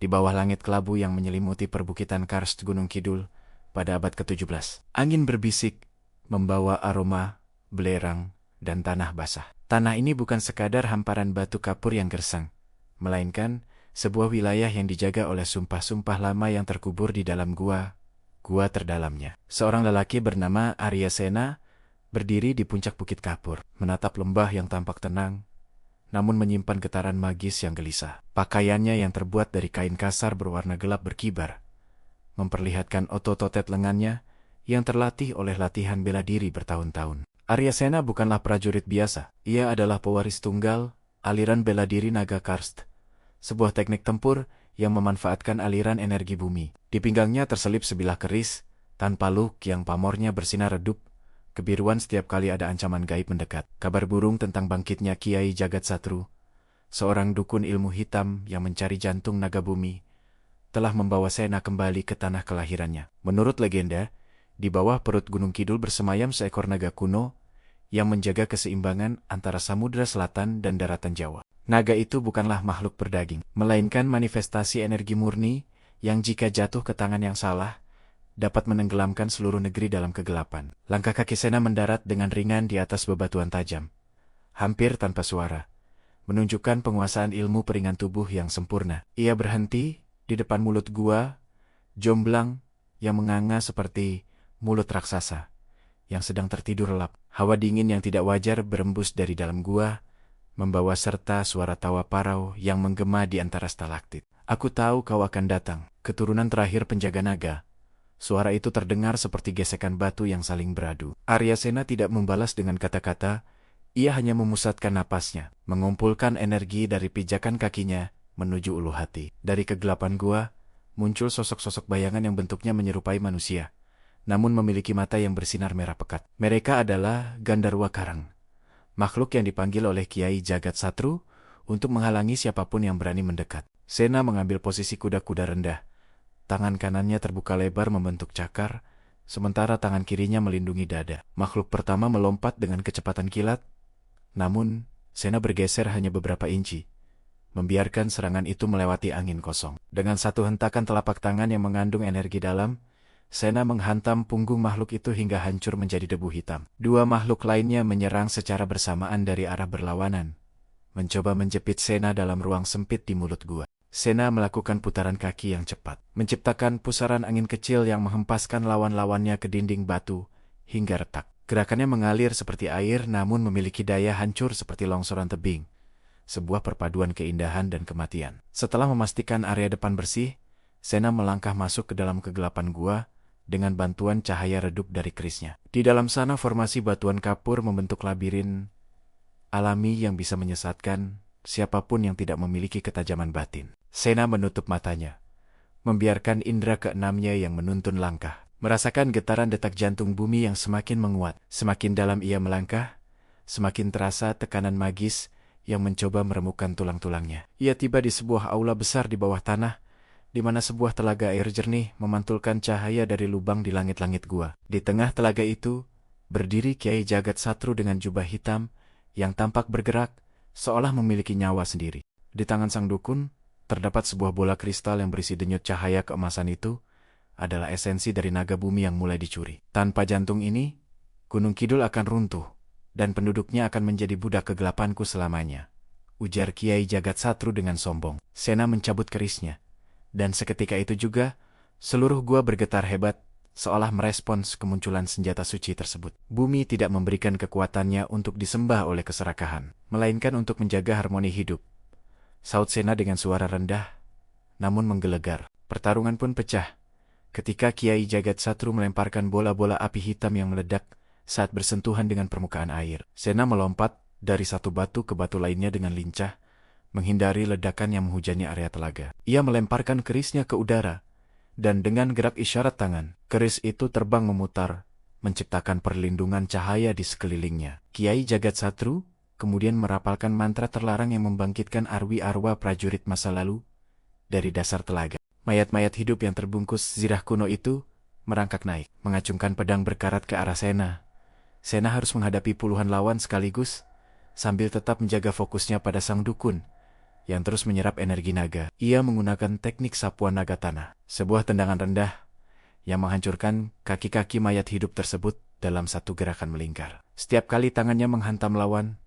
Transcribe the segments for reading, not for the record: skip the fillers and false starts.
di bawah langit kelabu yang menyelimuti perbukitan karst Gunung Kidul pada abad ke-17. Angin berbisik, membawa aroma, belerang, dan tanah basah. Tanah ini bukan sekadar hamparan batu kapur yang gersang, melainkan sebuah wilayah yang dijaga oleh sumpah-sumpah lama yang terkubur di dalam gua terdalamnya. Seorang lelaki bernama Arya Sena berdiri di puncak Bukit Kapur, menatap lembah yang tampak tenang, namun menyimpan getaran magis yang gelisah. Pakaiannya yang terbuat dari kain kasar berwarna gelap berkibar, memperlihatkan otot-otot lengannya yang terlatih oleh latihan bela diri bertahun-tahun. Arya Sena bukanlah prajurit biasa. Ia adalah pewaris tunggal aliran bela diri naga karst, sebuah teknik tempur yang memanfaatkan aliran energi bumi. Di pinggangnya terselip sebilah keris, tanpa luk yang pamornya bersinar redup, kebiruan setiap kali ada ancaman gaib mendekat. Kabar burung tentang bangkitnya Kiai Jagatsatru, seorang dukun ilmu hitam yang mencari jantung naga bumi, telah membawa Sena kembali ke tanah kelahirannya. Menurut legenda, di bawah perut Gunung Kidul bersemayam seekor naga kuno yang menjaga keseimbangan antara Samudra Selatan dan daratan Jawa. Naga itu bukanlah makhluk berdaging, melainkan manifestasi energi murni yang jika jatuh ke tangan yang salah, dapat menenggelamkan seluruh negeri dalam kegelapan. Langkah kaki Sena mendarat dengan ringan di atas bebatuan tajam, hampir tanpa suara, menunjukkan penguasaan ilmu peringan tubuh yang sempurna. Ia berhenti di depan mulut gua, jomblang, yang menganga seperti mulut raksasa yang sedang tertidur lelap. Hawa dingin yang tidak wajar berembus dari dalam gua, membawa serta suara tawa parau yang menggema di antara stalaktit. Aku tahu kau akan datang, keturunan terakhir penjaga naga. Suara itu terdengar seperti gesekan batu yang saling beradu. Arya Sena tidak membalas dengan kata-kata, ia hanya memusatkan napasnya, mengumpulkan energi dari pijakan kakinya menuju ulu hati. Dari kegelapan gua, muncul sosok-sosok bayangan yang bentuknya menyerupai manusia, namun memiliki mata yang bersinar merah pekat. Mereka adalah Gandarwa Karang, makhluk yang dipanggil oleh Kiai Jagatsatru untuk menghalangi siapapun yang berani mendekat. Sena mengambil posisi kuda-kuda rendah. Tangan kanannya terbuka lebar membentuk cakar, sementara tangan kirinya melindungi dada. Makhluk pertama melompat dengan kecepatan kilat, namun Sena bergeser hanya beberapa inci, membiarkan serangan itu melewati angin kosong. Dengan satu hentakan telapak tangan yang mengandung energi dalam, Sena menghantam punggung makhluk itu hingga hancur menjadi debu hitam. Dua makhluk lainnya menyerang secara bersamaan dari arah berlawanan, mencoba menjepit Sena dalam ruang sempit di mulut gua. Sena melakukan putaran kaki yang cepat, menciptakan pusaran angin kecil yang menghempaskan lawan-lawannya ke dinding batu hingga retak. Gerakannya mengalir seperti air namun memiliki daya hancur seperti longsoran tebing, sebuah perpaduan keindahan dan kematian. Setelah memastikan area depan bersih, Sena melangkah masuk ke dalam kegelapan gua dengan bantuan cahaya redup dari kerisnya. Di dalam sana formasi batuan kapur membentuk labirin alami yang bisa menyesatkan siapapun yang tidak memiliki ketajaman batin. Sena menutup matanya, membiarkan indera keenamnya yang menuntun langkah. Merasakan getaran detak jantung bumi yang semakin menguat. Semakin dalam ia melangkah, semakin terasa tekanan magis yang mencoba meremukkan tulang-tulangnya. Ia tiba di sebuah aula besar di bawah tanah, di mana sebuah telaga air jernih memantulkan cahaya dari lubang di langit-langit gua. Di tengah telaga itu, berdiri Kiai Jagatsatru dengan jubah hitam yang tampak bergerak, seolah memiliki nyawa sendiri. Di tangan sang dukun, terdapat sebuah bola kristal yang berisi denyut cahaya keemasan. Itu adalah esensi dari naga bumi yang mulai dicuri. Tanpa jantung ini, Gunung Kidul akan runtuh, dan penduduknya akan menjadi budak kegelapanku selamanya, ujar Kiai Jagatsatru dengan sombong. Sena mencabut kerisnya, dan seketika itu juga, seluruh gua bergetar hebat, seolah merespons kemunculan senjata suci tersebut. Bumi tidak memberikan kekuatannya untuk disembah oleh keserakahan, melainkan untuk menjaga harmoni hidup, saut Sena dengan suara rendah, namun menggelegar. Pertarungan pun pecah, ketika Kiai Jagatsatru melemparkan bola-bola api hitam yang meledak saat bersentuhan dengan permukaan air. Sena melompat dari satu batu ke batu lainnya dengan lincah, menghindari ledakan yang menghujani area telaga. Ia melemparkan kerisnya ke udara, dan dengan gerak isyarat tangan, keris itu terbang memutar, menciptakan perlindungan cahaya di sekelilingnya. Kiai Jagatsatru kemudian merapalkan mantra terlarang yang membangkitkan arwah prajurit masa lalu dari dasar telaga. Mayat-mayat hidup yang terbungkus zirah kuno itu merangkak naik, mengacungkan pedang berkarat ke arah Sena. Sena harus menghadapi puluhan lawan sekaligus, sambil tetap menjaga fokusnya pada sang dukun yang terus menyerap energi naga. Ia menggunakan teknik sapuan naga tanah, sebuah tendangan rendah yang menghancurkan kaki-kaki mayat hidup tersebut dalam satu gerakan melingkar. Setiap kali tangannya menghantam lawan,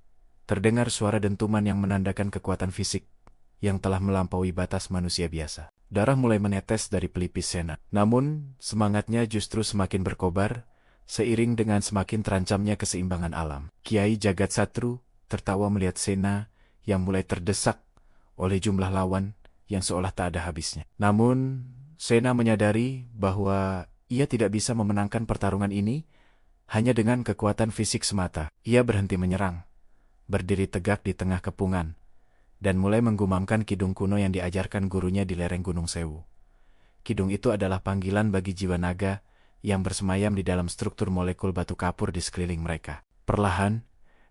terdengar suara dentuman yang menandakan kekuatan fisik yang telah melampaui batas manusia biasa. Darah mulai menetes dari pelipis Sena. Namun, semangatnya justru semakin berkobar seiring dengan semakin terancamnya keseimbangan alam. Kiai Jagatsatru tertawa melihat Sena yang mulai terdesak oleh jumlah lawan yang seolah tak ada habisnya. Namun, Sena menyadari bahwa ia tidak bisa memenangkan pertarungan ini hanya dengan kekuatan fisik semata. Ia berhenti menyerang, berdiri tegak di tengah kepungan, dan mulai menggumamkan kidung kuno yang diajarkan gurunya di lereng Gunung Sewu. Kidung itu adalah panggilan bagi jiwa naga yang bersemayam di dalam struktur molekul batu kapur di sekeliling mereka. Perlahan,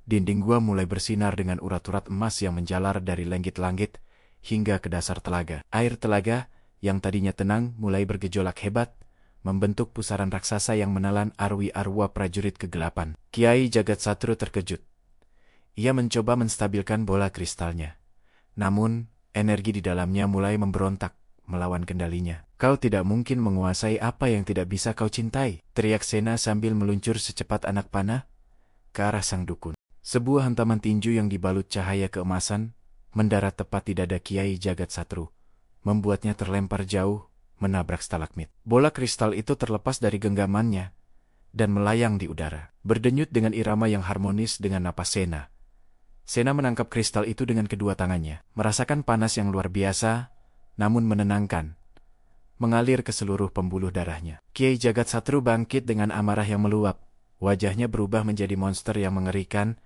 dinding gua mulai bersinar dengan urat-urat emas yang menjalar dari langit-langit hingga ke dasar telaga. Air telaga yang tadinya tenang mulai bergejolak hebat, membentuk pusaran raksasa yang menelan arwah prajurit kegelapan. Kiai Jagatsatru terkejut. Ia mencoba menstabilkan bola kristalnya. Namun, energi di dalamnya mulai memberontak melawan kendalinya. Kau tidak mungkin menguasai apa yang tidak bisa kau cintai, teriak Sena sambil meluncur secepat anak panah ke arah sang dukun. Sebuah hantaman tinju yang dibalut cahaya keemasan mendarat tepat di dada Kiai Jagatsatru, membuatnya terlempar jauh, menabrak stalagmit. Bola kristal itu terlepas dari genggamannya dan melayang di udara, berdenyut dengan irama yang harmonis dengan napas Sena. Sena menangkap kristal itu dengan kedua tangannya, merasakan panas yang luar biasa, namun menenangkan, mengalir ke seluruh pembuluh darahnya. Kiai Jagatsatru bangkit dengan amarah yang meluap. Wajahnya berubah menjadi monster yang mengerikan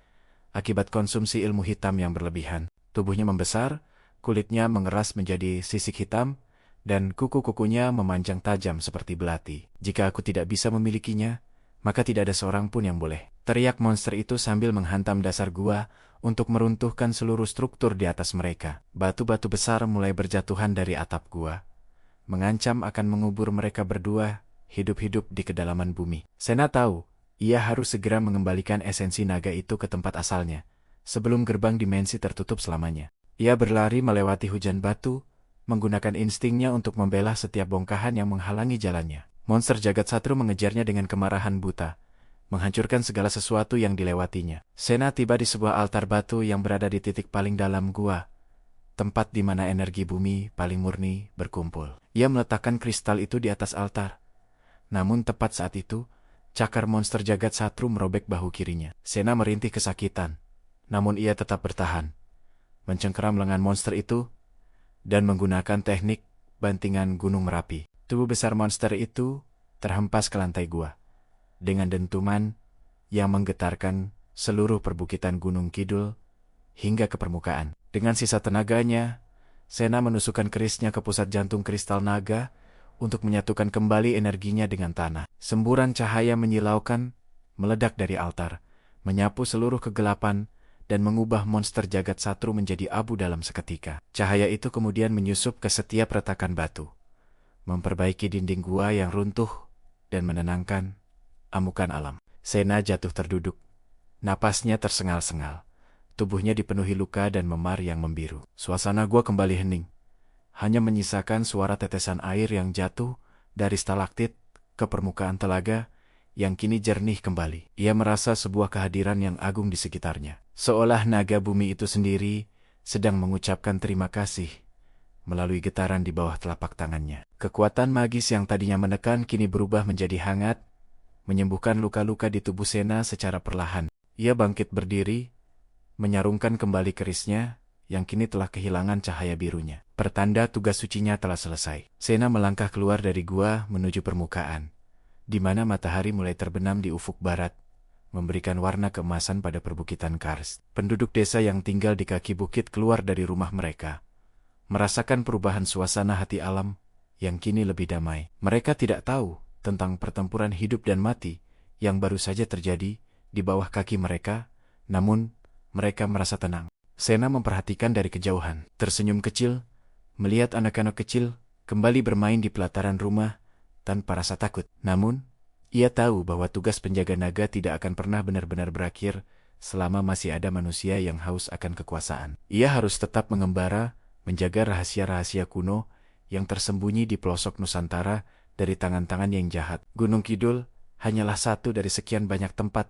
akibat konsumsi ilmu hitam yang berlebihan. Tubuhnya membesar, kulitnya mengeras menjadi sisik hitam, dan kuku-kukunya memanjang tajam seperti belati. Jika aku tidak bisa memilikinya, maka tidak ada seorang pun yang boleh, teriak monster itu sambil menghantam dasar gua untuk meruntuhkan seluruh struktur di atas mereka. Batu-batu besar mulai berjatuhan dari atap gua, mengancam akan mengubur mereka berdua hidup-hidup di kedalaman bumi. Sena tahu, ia harus segera mengembalikan esensi naga itu ke tempat asalnya, sebelum gerbang dimensi tertutup selamanya. Ia berlari melewati hujan batu, menggunakan instingnya untuk membela setiap bongkahan yang menghalangi jalannya. Monster Jagatsatru mengejarnya dengan kemarahan buta, menghancurkan segala sesuatu yang dilewatinya. Sena tiba di sebuah altar batu yang berada di titik paling dalam gua, tempat di mana energi bumi paling murni berkumpul. Ia meletakkan kristal itu di atas altar. Namun tepat saat itu, cakar monster Jagatsatru merobek bahu kirinya. Sena merintih kesakitan, namun ia tetap bertahan, mencengkeram lengan monster itu, dan menggunakan teknik bantingan gunung Merapi. Tubuh besar monster itu terhempas ke lantai gua dengan dentuman yang menggetarkan seluruh perbukitan Gunung Kidul hingga ke permukaan. Dengan sisa tenaganya, Sena menusukkan kerisnya ke pusat jantung kristal naga untuk menyatukan kembali energinya dengan tanah. Semburan cahaya menyilaukan meledak dari altar, menyapu seluruh kegelapan dan mengubah monster Jagatsatru menjadi abu dalam seketika. Cahaya itu kemudian menyusup ke setiap retakan batu, memperbaiki dinding gua yang runtuh dan menenangkan amukan alam. Sena jatuh terduduk. Napasnya tersengal-sengal. Tubuhnya dipenuhi luka dan memar yang membiru. Suasana gua kembali hening. Hanya menyisakan suara tetesan air yang jatuh dari stalaktit ke permukaan telaga yang kini jernih kembali. Ia merasa sebuah kehadiran yang agung di sekitarnya. Seolah naga bumi itu sendiri sedang mengucapkan terima kasih melalui getaran di bawah telapak tangannya. Kekuatan magis yang tadinya menekan kini berubah menjadi hangat, menyembuhkan luka-luka di tubuh Sena secara perlahan. Ia bangkit berdiri, menyarungkan kembali kerisnya yang kini telah kehilangan cahaya birunya. Pertanda tugas sucinya telah selesai. Sena melangkah keluar dari gua menuju permukaan, di mana matahari mulai terbenam di ufuk barat, memberikan warna keemasan pada perbukitan Karst. Penduduk desa yang tinggal di kaki bukit keluar dari rumah mereka, merasakan perubahan suasana hati alam yang kini lebih damai. Mereka tidak tahu tentang pertempuran hidup dan mati yang baru saja terjadi di bawah kaki mereka, namun mereka merasa tenang. Sena memperhatikan dari kejauhan, tersenyum kecil, melihat anak-anak kecil kembali bermain di pelataran rumah tanpa rasa takut. Namun, ia tahu bahwa tugas penjaga naga tidak akan pernah benar-benar berakhir selama masih ada manusia yang haus akan kekuasaan. Ia harus tetap mengembara, menjaga rahasia-rahasia kuno yang tersembunyi di pelosok Nusantara dari tangan-tangan yang jahat. Gunung Kidul hanyalah satu dari sekian banyak tempat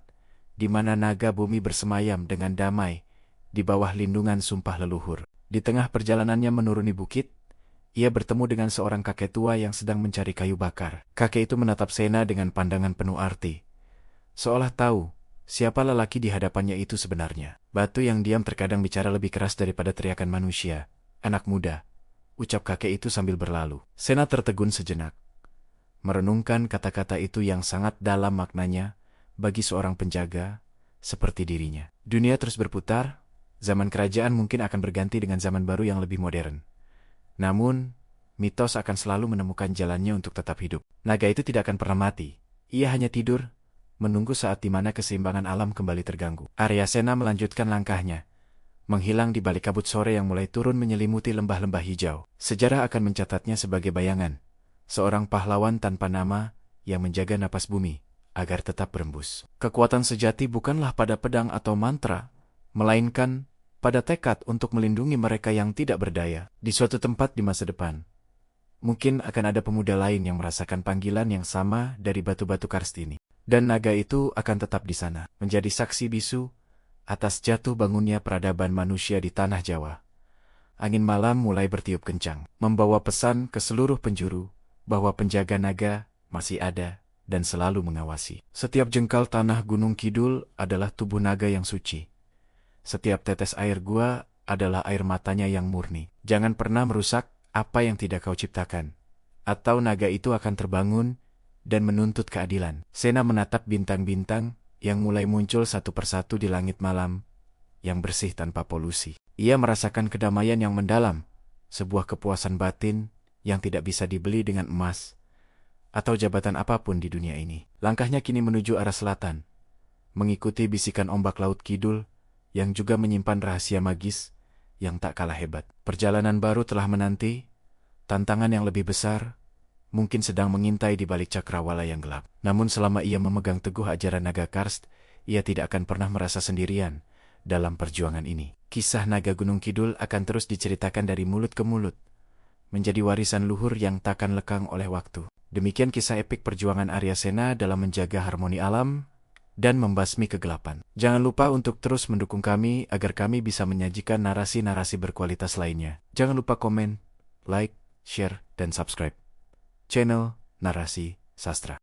di mana naga bumi bersemayam dengan damai di bawah lindungan sumpah leluhur. Di tengah perjalanannya menuruni bukit, ia bertemu dengan seorang kakek tua yang sedang mencari kayu bakar. Kakek itu menatap Sena dengan pandangan penuh arti, seolah tahu siapa lelaki di hadapannya itu sebenarnya. Batu yang diam terkadang bicara lebih keras daripada teriakan manusia. Anak muda, ucap kakek itu sambil berlalu. Sena tertegun sejenak, merenungkan kata-kata itu yang sangat dalam maknanya bagi seorang penjaga seperti dirinya. Dunia terus berputar, zaman kerajaan mungkin akan berganti dengan zaman baru yang lebih modern. Namun, mitos akan selalu menemukan jalannya untuk tetap hidup. Naga itu tidak akan pernah mati. Ia hanya tidur, menunggu saat di mana keseimbangan alam kembali terganggu. Aryasena melanjutkan langkahnya, menghilang di balik kabut sore yang mulai turun menyelimuti lembah-lembah hijau. Sejarah akan mencatatnya sebagai bayangan, seorang pahlawan tanpa nama yang menjaga napas bumi agar tetap berembus. Kekuatan sejati bukanlah pada pedang atau mantra, melainkan pada tekad untuk melindungi mereka yang tidak berdaya. Di suatu tempat di masa depan, mungkin akan ada pemuda lain yang merasakan panggilan yang sama dari batu-batu karst ini. Dan naga itu akan tetap di sana, menjadi saksi bisu atas jatuh bangunnya peradaban manusia di tanah Jawa. Angin malam mulai bertiup kencang, membawa pesan ke seluruh penjuru bahwa penjaga naga masih ada dan selalu mengawasi. Setiap jengkal tanah Gunung Kidul adalah tubuh naga yang suci. Setiap tetes air gua adalah air matanya yang murni. Jangan pernah merusak apa yang tidak kau ciptakan, atau naga itu akan terbangun dan menuntut keadilan. Sena menatap bintang-bintang yang mulai muncul satu persatu di langit malam yang bersih tanpa polusi. Ia merasakan kedamaian yang mendalam, sebuah kepuasan batin yang tidak bisa dibeli dengan emas atau jabatan apapun di dunia ini. Langkahnya kini menuju arah selatan, mengikuti bisikan ombak laut kidul yang juga menyimpan rahasia magis yang tak kalah hebat. Perjalanan baru telah menanti, tantangan yang lebih besar mungkin sedang mengintai di balik cakrawala yang gelap. Namun selama ia memegang teguh ajaran naga karst, ia tidak akan pernah merasa sendirian dalam perjuangan ini. Kisah naga Gunung Kidul akan terus diceritakan dari mulut ke mulut, menjadi warisan luhur yang takkan lekang oleh waktu. Demikian kisah epik perjuangan Aryasena dalam menjaga harmoni alam dan membasmi kegelapan. Jangan lupa untuk terus mendukung kami agar kami bisa menyajikan narasi-narasi berkualitas lainnya. Jangan lupa komen, like, share, dan subscribe channel Narasi Sastra.